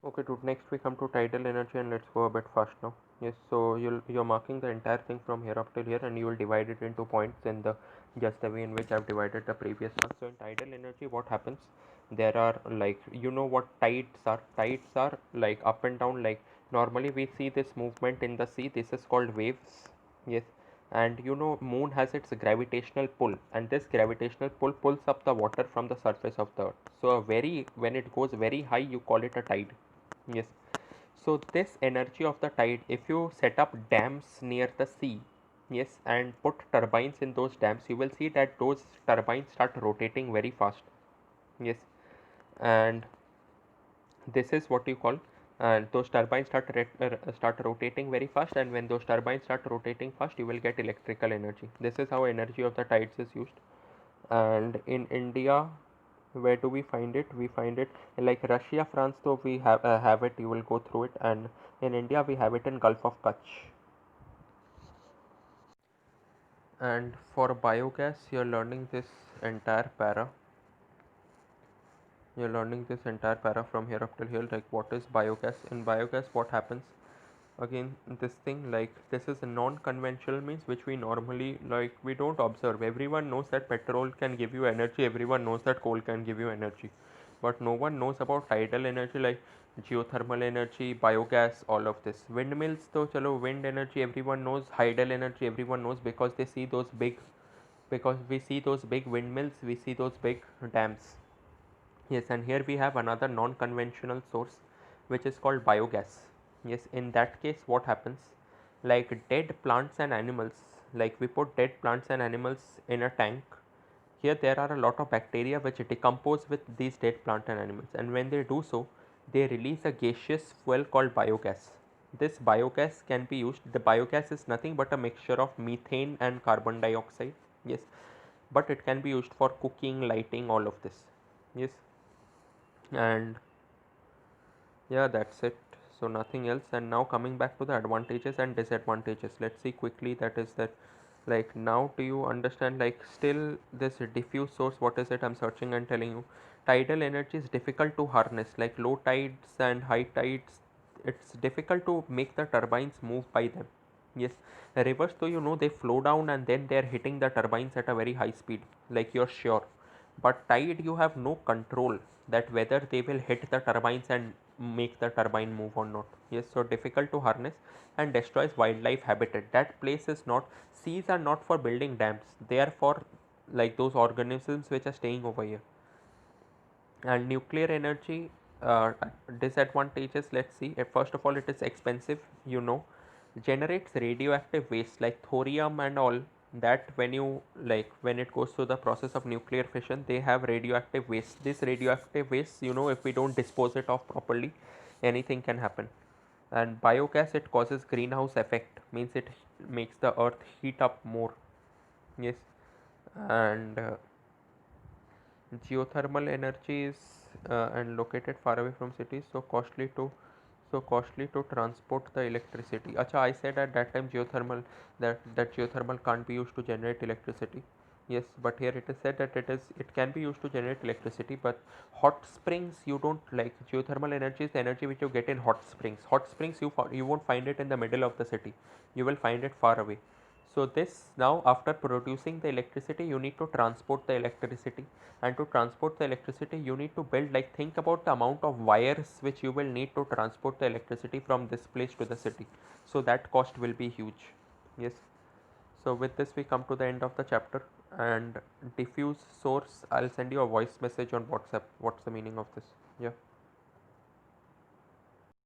Okay, dude, next we come to tidal energy and let's go a bit fast now. Yes, so you're marking the entire thing from here up till here and you will divide it into points in the just the way in which I've divided the previous one. So in tidal energy what happens? There are like what tides are. Tides are like up and down, like normally we see this movement in the sea. This is called waves. Yes. And moon has its gravitational pull and this gravitational pull pulls up the water from the surface of the earth. So when it goes very high you call it a tide. Yes. So this energy of the tide, if you set up dams near the sea, yes, and put turbines in those dams, you will see that those turbines start rotating very fast. Yes, and this is what you call, and those turbines start rotating very fast, and when those turbines start rotating fast, you will get electrical energy. This is how energy of the tides is used. And in India, where do we find it? We find it in like Russia, France, though we have it. You will go through it, and in India we have it in Gulf of Kutch. And for biogas, you're learning this entire para. You're learning this entire para from here up till here. Like what is biogas? In biogas, what happens? Again, this thing like this is a non-conventional means which we normally like we don't observe. Everyone knows that petrol can give you energy. Everyone knows that coal can give you energy, but no one knows about tidal energy like geothermal energy, biogas, all of this. Windmills though, chalo, wind energy everyone knows. Tidal energy everyone knows because they see those big, because we see those big windmills, we see those big dams. Yes, and here we have another non-conventional source which is called biogas. Yes, in that case what happens, like dead plants and animals, like we put dead plants and animals in a tank. Here there are a lot of bacteria which decompose with these dead plant and animals, and when they do so, they release a gaseous fuel called biogas. This biogas can be used. The biogas is nothing but a mixture of methane and carbon dioxide. Yes, but it can be used for cooking, lighting, all of this. Yes, and yeah, that's it. So nothing else. And now coming back to the advantages and disadvantages, let's see quickly. That is that, like, now do you understand, like, still this diffuse source, what is it? I'm searching and telling you. Tidal energy is difficult to harness, like low tides and high tides. It's difficult to make the turbines move by them. Yes, rivers though, they flow down and then they're hitting the turbines at a very high speed, like you're sure. But tide, you have no control that whether they will hit the turbines and make the turbine move or not. Yes, so difficult to harness and destroys wildlife habitat. That place is not, seas are not for building dams, they are for like those organisms which are staying over here. And nuclear energy, uh, disadvantages, let's see. First of all, it is expensive, generates radioactive waste like thorium and all. That when you like when it goes through the process of nuclear fission, they have radioactive waste. This radioactive waste, if we don't dispose it off properly, anything can happen. And biogas, it causes greenhouse effect, means it makes the earth heat up more. Yes. And geothermal energy is and located far away from cities, so costly to transport the electricity. Acha, I said at that time geothermal, that geothermal can't be used to generate electricity. Yes, but here it is said that it can be used to generate electricity, but hot springs, you don't, like geothermal energy is the energy which you get in hot springs. Hot springs, you won't find it in the middle of the city, you will find it far away. So this, now after producing the electricity, you need to transport the electricity, and to transport the electricity you need to build, like, think about the amount of wires which you will need to transport the electricity from this place to the city. So that cost will be huge. Yes. So with this we come to the end of the chapter. And diffuse source, I'll send you a voice message on WhatsApp. What's the meaning of this? Yeah.